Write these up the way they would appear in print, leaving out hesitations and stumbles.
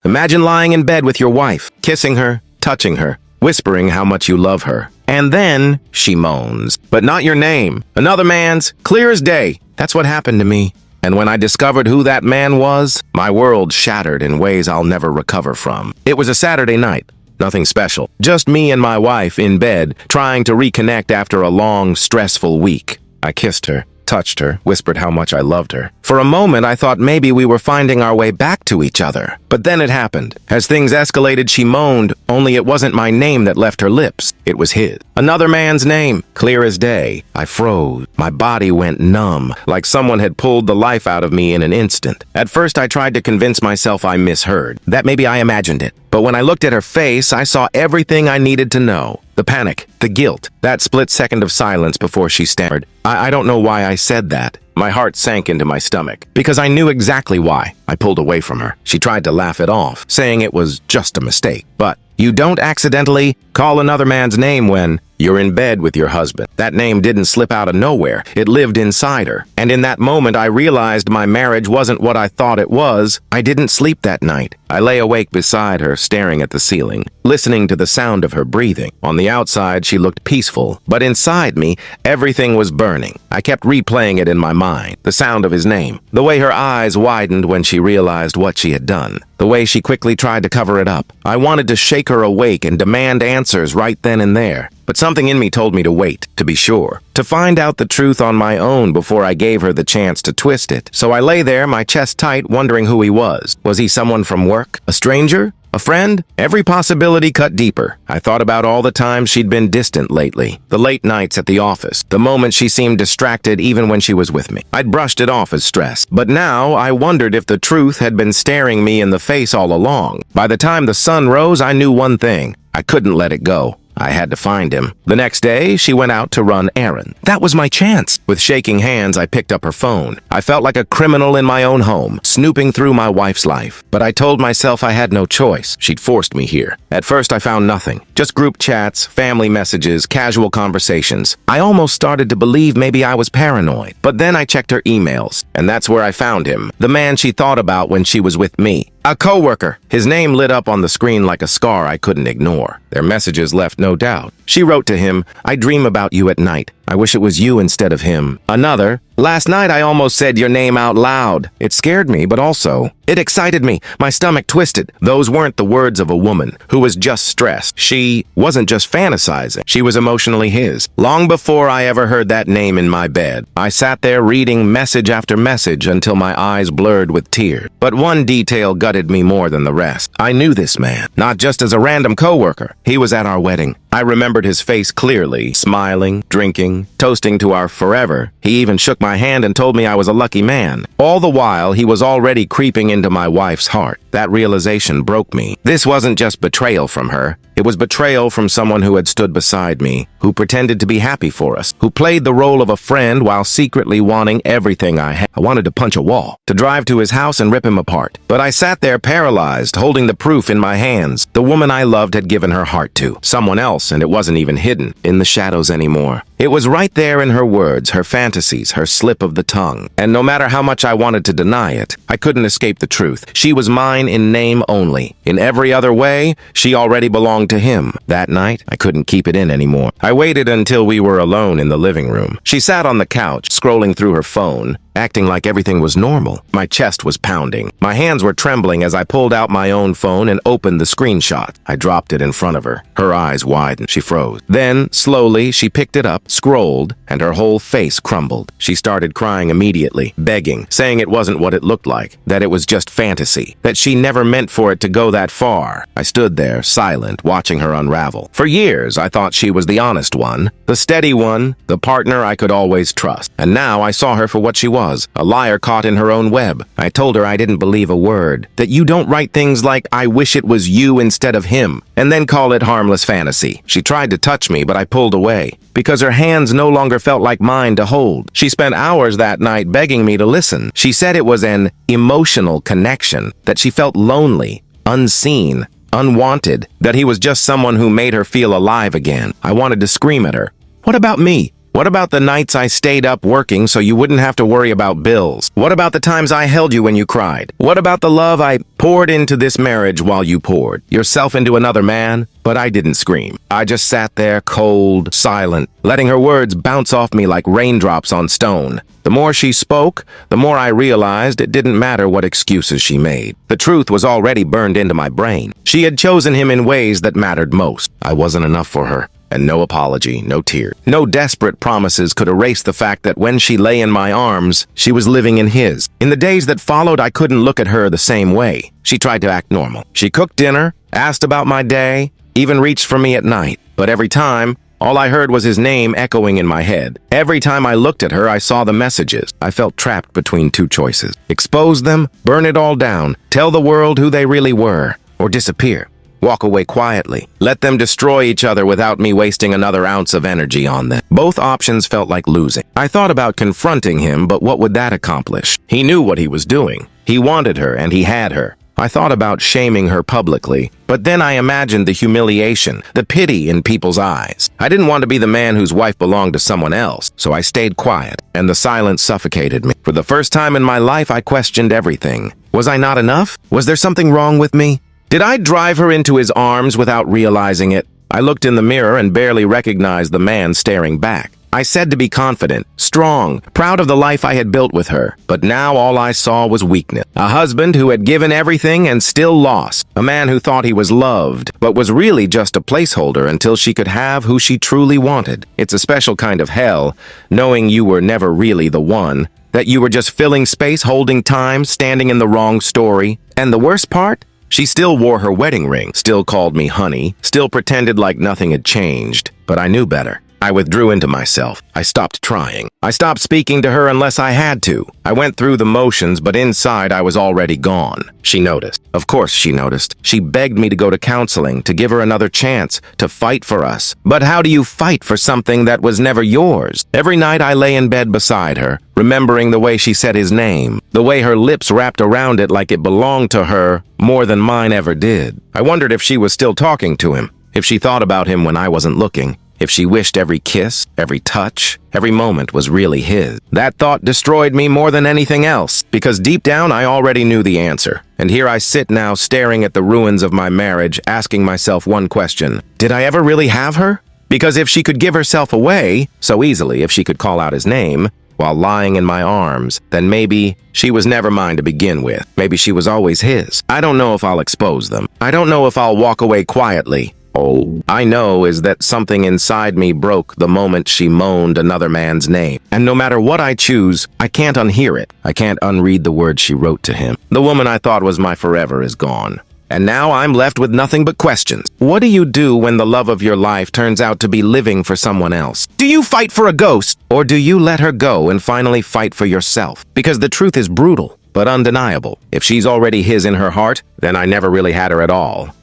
Imagine lying in bed with your wife, kissing her, touching her, whispering how much you love her. And then she moans. But not your name. Another man's, clear as day. That's what happened to me. And when I discovered who that man was, my world shattered in ways I'll never recover from. It was a Saturday night. Nothing special. Just me and my wife in bed, trying to reconnect after a long, stressful week. I kissed her, touched her, whispered how much I loved her. For a moment, I thought maybe we were finding our way back to each other. But then it happened. As things escalated, she moaned, only it wasn't my name that left her lips. It was his. Another man's name, clear as day. I froze. My body went numb, like someone had pulled the life out of me in an instant. At first, I tried to convince myself I misheard, that maybe I imagined it. But when I looked at her face, I saw everything I needed to know. The panic, the guilt, that split second of silence before she stammered. I don't know why I said that. My heart sank into my stomach, because I knew exactly why. I pulled away from her. She tried to laugh it off, saying it was just a mistake. But you don't accidentally call another man's name when you're in bed with your husband. That name didn't slip out of nowhere. It lived inside her. And in that moment, I realized my marriage wasn't what I thought it was. I didn't sleep that night. I lay awake beside her, staring at the ceiling, listening to the sound of her breathing. On the outside, she looked peaceful, but inside me, everything was burning. I kept replaying it in my mind. The sound of his name, the way her eyes widened when she realized what she had done, the way she quickly tried to cover it up. I wanted to shake her awake and demand answers right then and there. But something in me told me to wait, to be sure, to find out the truth on my own before I gave her the chance to twist it. So I lay there, my chest tight, wondering who he was. Was he someone from work? A stranger? A friend? Every possibility cut deeper. I thought about all the times she'd been distant lately. The late nights at the office. The moments she seemed distracted even when she was with me. I'd brushed it off as stress. But now I wondered if the truth had been staring me in the face all along. By the time the sun rose, I knew one thing. I couldn't let it go. I had to find him. The next day, she went out to run errands. That was my chance. With shaking hands, I picked up her phone. I felt like a criminal in my own home, snooping through my wife's life. But I told myself I had no choice. She'd forced me here. At first, I found nothing. Just group chats, family messages, casual conversations. I almost started to believe maybe I was paranoid. But then I checked her emails, and that's where I found him. The man she thought about when she was with me. A coworker. His name lit up on the screen like a scar I couldn't ignore. Their messages left no doubt. She wrote to him, "I dream about you at night. I wish it was you instead of him." Another, "Last night I almost said your name out loud. It scared me, but also, it excited me. My stomach twisted." Those weren't the words of a woman who was just stressed. She wasn't just fantasizing. She was emotionally his. Long before I ever heard that name in my bed, I sat there reading message after message until my eyes blurred with tears. But one detail gutted me more than the rest. I knew this man, not just as a random coworker. He was at our wedding. I remembered his face clearly, smiling, drinking, toasting to our forever. He even shook my hand and told me I was a lucky man. All the while, he was already creeping into my wife's heart. That realization broke me. This wasn't just betrayal from her. It was betrayal from someone who had stood beside me, who pretended to be happy for us, who played the role of a friend while secretly wanting everything I had. I wanted to punch a wall, to drive to his house and rip him apart. But I sat there paralyzed, holding the proof in my hands. The woman I loved had given her heart to someone else, and it wasn't even hidden in the shadows anymore. It was right there in her words, her fantasies, her slip of the tongue. And no matter how much I wanted to deny it, I couldn't escape the truth. She was mine in name only. In every other way, she already belonged to him. That night, I couldn't keep it in anymore. I waited until we were alone in the living room. She sat on the couch, scrolling through her phone, acting like everything was normal. My chest was pounding. My hands were trembling as I pulled out my own phone and opened the screenshot. I dropped it in front of her. Her eyes widened. She froze. Then, slowly, she picked it up, scrolled, and her whole face crumbled. She started crying immediately, begging, saying it wasn't what it looked like, that it was just fantasy, that she never meant for it to go that far. I stood there, silent, watching her unravel. For years, I thought she was the honest one, the steady one, the partner I could always trust. And now I saw her for what she was, a liar caught in her own web. I told her I didn't believe a word, that you don't write things like, "I wish it was you instead of him," and then call it harmless fantasy. She tried to touch me, but I pulled away, because her hands no longer felt like mine to hold. She spent hours that night begging me to listen. She said it was an emotional connection, that she felt lonely, unseen, unwanted, that he was just someone who made her feel alive again. I wanted to scream at her. What about me? What about the nights I stayed up working so you wouldn't have to worry about bills? What about the times I held you when you cried? What about the love I poured into this marriage while you poured yourself into another man? But I didn't scream. I just sat there, cold, silent, letting her words bounce off me like raindrops on stone. The more she spoke, the more I realized it didn't matter what excuses she made. The truth was already burned into my brain. She had chosen him in ways that mattered most. I wasn't enough for her. And no apology, no tears, no desperate promises could erase the fact that when she lay in my arms, she was living in his. In the days that followed, I couldn't look at her the same way. She tried to act normal. She cooked dinner, asked about my day, even reached for me at night. But every time, all I heard was his name echoing in my head. Every time I looked at her, I saw the messages. I felt trapped between two choices. Expose them, burn it all down, tell the world who they really were, or disappear. Walk away quietly. Let them destroy each other without me wasting another ounce of energy on them. Both options felt like losing. I thought about confronting him, but what would that accomplish? He knew what he was doing. He wanted her, and he had her. I thought about shaming her publicly, but then I imagined the humiliation, the pity in people's eyes. I didn't want to be the man whose wife belonged to someone else, so I stayed quiet, and the silence suffocated me. For the first time in my life, I questioned everything. Was I not enough? Was there something wrong with me? Did I drive her into his arms without realizing it? I looked in the mirror and barely recognized the man staring back. I said to be confident, strong, proud of the life I had built with her. But now all I saw was weakness. A husband who had given everything and still lost. A man who thought he was loved, but was really just a placeholder until she could have who she truly wanted. It's a special kind of hell, knowing you were never really the one, that you were just filling space, holding time, standing in the wrong story. And the worst part? She still wore her wedding ring, still called me honey, still pretended like nothing had changed. But I knew better. I withdrew into myself. I stopped trying. I stopped speaking to her unless I had to. I went through the motions, but inside I was already gone. She noticed. Of course she noticed. She begged me to go to counseling, to give her another chance, to fight for us. But how do you fight for something that was never yours? Every night I lay in bed beside her, remembering the way she said his name, the way her lips wrapped around it like it belonged to her more than mine ever did. I wondered if she was still talking to him, if she thought about him when I wasn't looking. If she wished every kiss, every touch, every moment was really his. That thought destroyed me more than anything else, because deep down I already knew the answer. And here I sit now staring at the ruins of my marriage, asking myself one question. Did I ever really have her? Because if she could give herself away so easily, if she could call out his name while lying in my arms, then maybe she was never mine to begin with. Maybe she was always his. I don't know if I'll expose them. I don't know if I'll walk away quietly. All I know is that something inside me broke the moment she moaned another man's name. And no matter what I choose, I can't unhear it. I can't unread the words she wrote to him. The woman I thought was my forever is gone. And now I'm left with nothing but questions. What do you do when the love of your life turns out to be living for someone else? Do you fight for a ghost? Or do you let her go and finally fight for yourself? Because the truth is brutal, but undeniable. If she's already his in her heart, then I never really had her at all.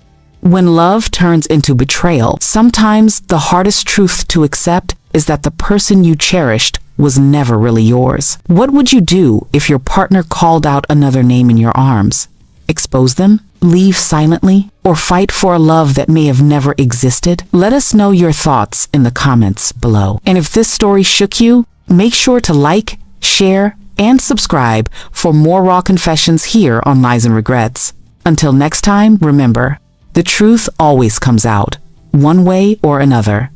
When love turns into betrayal, sometimes the hardest truth to accept is that the person you cherished was never really yours. What would you do if your partner called out another name in your arms? Expose them? Leave silently? Or fight for a love that may have never existed? Let us know your thoughts in the comments below. And if this story shook you, make sure to like, share, and subscribe for more raw confessions here on Lies and Regrets. Until next time, remember, the truth always comes out, one way or another.